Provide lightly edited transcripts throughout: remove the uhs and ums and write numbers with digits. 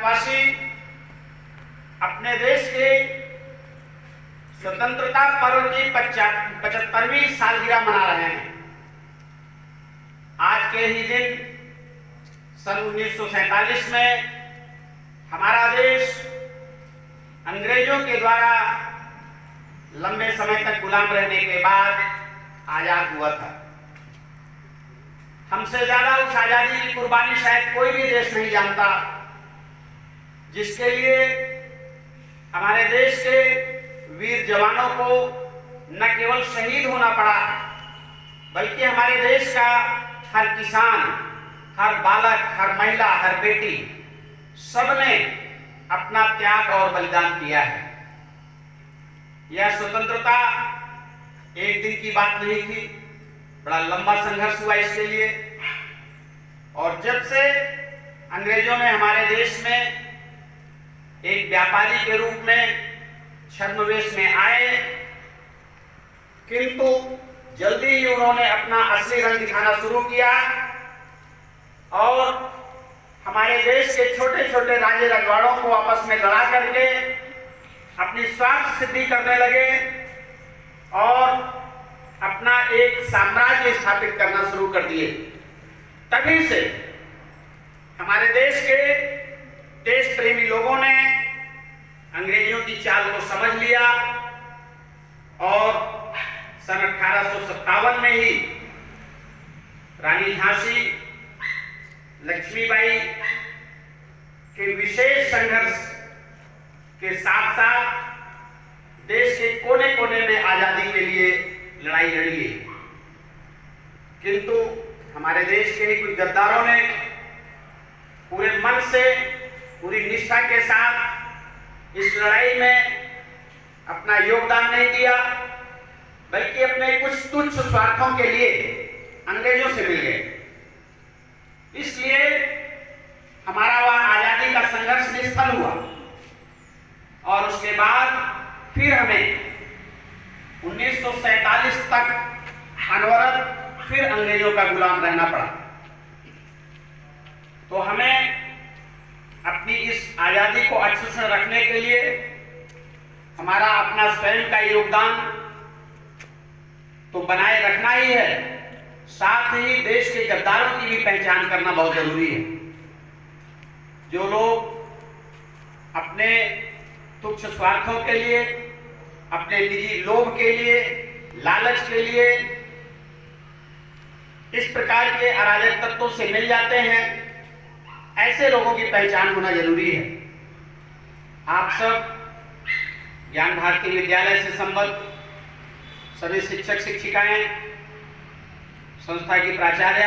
भारतवासी अपने देश के स्वतंत्रता पर्व की 75वीं सालगिरह मना रहे हैं। आज के ही दिन सन 1947 में हमारा देश अंग्रेजों के द्वारा लंबे समय तक गुलाम रहने के बाद आजाद हुआ था। हमसे ज्यादा उस आजादी की कुर्बानी शायद कोई भी देश नहीं जानता, जिसके लिए हमारे देश के वीर जवानों को न केवल शहीद होना पड़ा, बल्कि हमारे देश का हर किसान, हर बालक, हर महिला, हर बेटी, सबने अपना त्याग और बलिदान किया है। यह स्वतंत्रता एक दिन की बात नहीं थी, बड़ा लंबा संघर्ष हुआ इसके लिए। और जब से अंग्रेजों ने हमारे देश में एक व्यापारी के रूप में छद्मवेश में आए, किंतु जल्दी ही उन्होंने अपना असली रंग दिखाना शुरू किया और हमारे देश के छोटे छोटे राजे रजवाड़ों को आपस में लड़ा करके अपनी स्वार्थ सिद्धि करने लगे और अपना एक साम्राज्य स्थापित करना शुरू कर दिए। तभी से हमारे देश के देश प्रेमी लोगों ने अंग्रेजों की चाल को समझ लिया और सन 1857 में ही रानी झांसी लक्ष्मीबाई के विशेष संघर्ष के साथ साथ देश के कोने कोने में आजादी के लिए लड़ाई लड़ी है। किंतु हमारे देश के ही कुछ गद्दारों ने पूरे मन से, पूरी निष्ठा के साथ इस लड़ाई में अपना योगदान नहीं दिया, बल्कि अपने कुछ तुच्छ स्वार्थों के लिए अंग्रेजों से मिल गए। इसलिए हमारा वह आजादी का संघर्ष निष्फल हुआ और उसके बाद फिर हमें 1947 तक अनवरत फिर अंग्रेजों का गुलाम रहना पड़ा। तो हमें अपनी इस आजादी को अक्षुण्ण रखने के लिए हमारा अपना स्वयं का योगदान तो बनाए रखना ही है, साथ ही देश के गद्दारों की भी पहचान करना बहुत जरूरी है। जो लोग अपने तुच्छ स्वार्थों के लिए, अपने निजी लोभ के लिए, लालच के लिए इस प्रकार के अराजक तत्वों से मिल जाते हैं, ऐसे लोगों की पहचान होना जरूरी है। आप सब ज्ञान भारती विद्यालय से संबद्ध सभी शिक्षक शिक्षिकाएं, संस्था की प्राचार्य,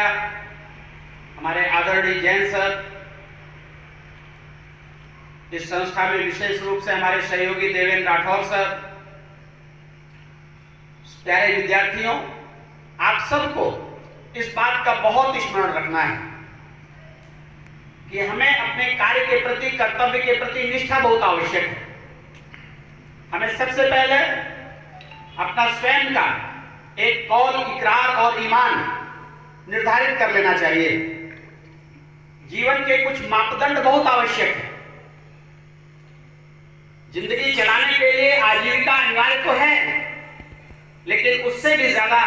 हमारे आदरणीय जैन सर, इस संस्था में विशेष रूप से हमारे सहयोगी देवेंद्र राठौर सर, प्यारे विद्यार्थियों, आप सबको इस बात का बहुत स्मरण रखना है कि हमें अपने कार्य के प्रति, कर्तव्य के प्रति निष्ठा बहुत आवश्यक है। हमें सबसे पहले अपना स्वयं का एक कौल, इकरार और ईमान निर्धारित कर लेना चाहिए। जीवन के कुछ मापदंड बहुत आवश्यक है। जिंदगी चलाने के लिए आजीविका अनिवार्य तो है, लेकिन उससे भी ज्यादा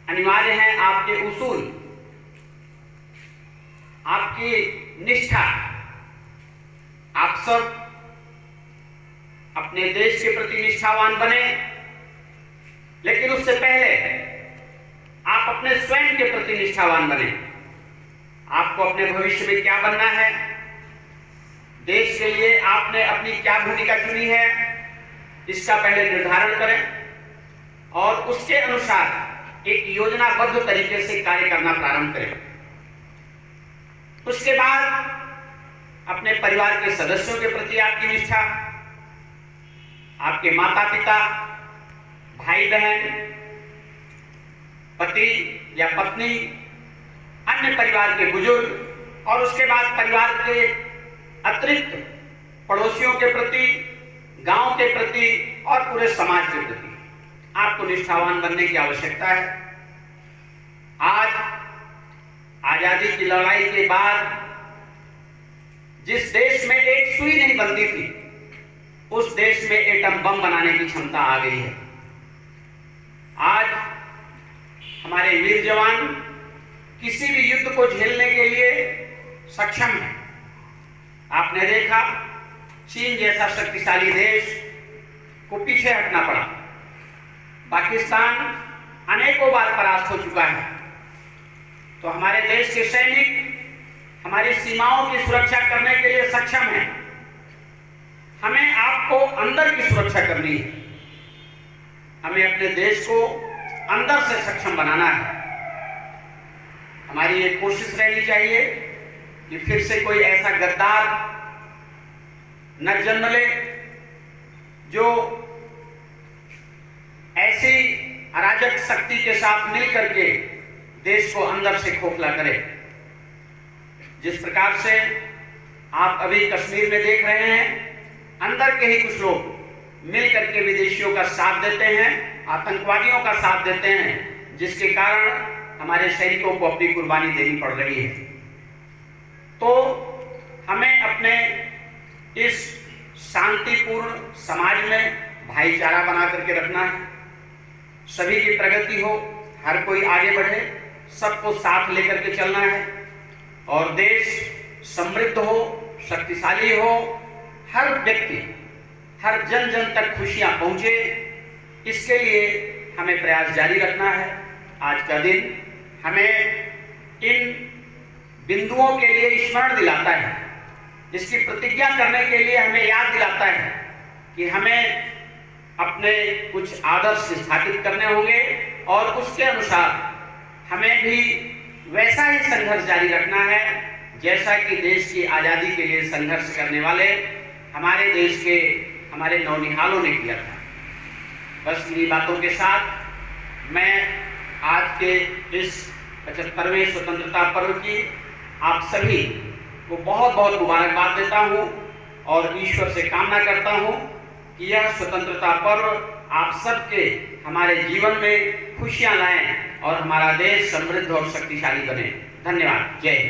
अनिवार्य है आपके उसूल, आपकी निष्ठा। आप सब अपने देश के प्रति निष्ठावान बने, लेकिन उससे पहले आप अपने स्वयं के प्रति निष्ठावान बने। आपको अपने भविष्य में क्या बनना है, देश के लिए आपने अपनी क्या भूमिका चुनी है, इसका पहले निर्धारण करें और उसके अनुसार एक योजनाबद्ध तरीके से कार्य करना प्रारंभ करें। उसके बाद अपने परिवार के सदस्यों के प्रति आपकी निष्ठा, आपके माता पिता, भाई बहन, पति या पत्नी, अन्य परिवार के बुजुर्ग और उसके बाद परिवार के अतिरिक्त पड़ोसियों के प्रति, गांव के प्रति और पूरे समाज के प्रति आपको निष्ठावान बनने की आवश्यकता है। आज आजादी की लड़ाई के बाद जिस देश में एक सुई नहीं बनती थी, उस देश में एटम बम बनाने की क्षमता आ गई है। आज हमारे वीर जवान किसी भी युद्ध को झेलने के लिए सक्षम है। आपने देखा, चीन जैसा शक्तिशाली देश को पीछे हटना पड़ा। पाकिस्तान अनेकों बार परास्त हो चुका है। तो हमारे देश के सैनिक हमारी सीमाओं की सुरक्षा करने के लिए सक्षम हैं। हमें आपको अंदर की सुरक्षा करनी है। हमें अपने देश को अंदर से सक्षम बनाना है। हमारी एक कोशिश रहनी चाहिए कि फिर से कोई ऐसा गद्दार न जन्म ले जो ऐसी अराजक शक्ति के साथ मिलकर के देश को अंदर से खोखला करे। जिस प्रकार से आप अभी कश्मीर में देख रहे हैं, अंदर के ही कुछ लोग मिलकर के विदेशियों का साथ देते हैं, आतंकवादियों का साथ देते हैं, जिसके कारण हमारे सैनिकों को अपनी कुर्बानी देनी पड़ रही है। तो हमें अपने इस शांतिपूर्ण समाज में भाईचारा बना करके रखना है। सभी की प्रगति हो, हर कोई आगे बढ़े, सबको साथ लेकर के चलना है और देश समृद्ध हो, शक्तिशाली हो, हर व्यक्ति, हर जन जन तक खुशियां पहुंचे, इसके लिए हमें प्रयास जारी रखना है। आज का दिन हमें इन बिंदुओं के लिए स्मरण दिलाता है, इसकी प्रतिज्ञा करने के लिए हमें याद दिलाता है कि हमें अपने कुछ आदर्श स्थापित करने होंगे और उसके अनुसार हमें भी वैसा ही संघर्ष जारी रखना है जैसा कि देश की आज़ादी के लिए संघर्ष करने वाले हमारे देश के हमारे नौनिहालों ने किया था। बस इन्हीं बातों के साथ मैं आज के इस 75वें स्वतंत्रता पर्व की आप सभी को बहुत बहुत मुबारकबाद देता हूँ और ईश्वर से कामना करता हूँ कि यह स्वतंत्रता पर्व आप सबके हमारे जीवन में खुशियाँ लाएं और हमारा देश समृद्ध और शक्तिशाली बने। धन्यवाद। जय हिंद।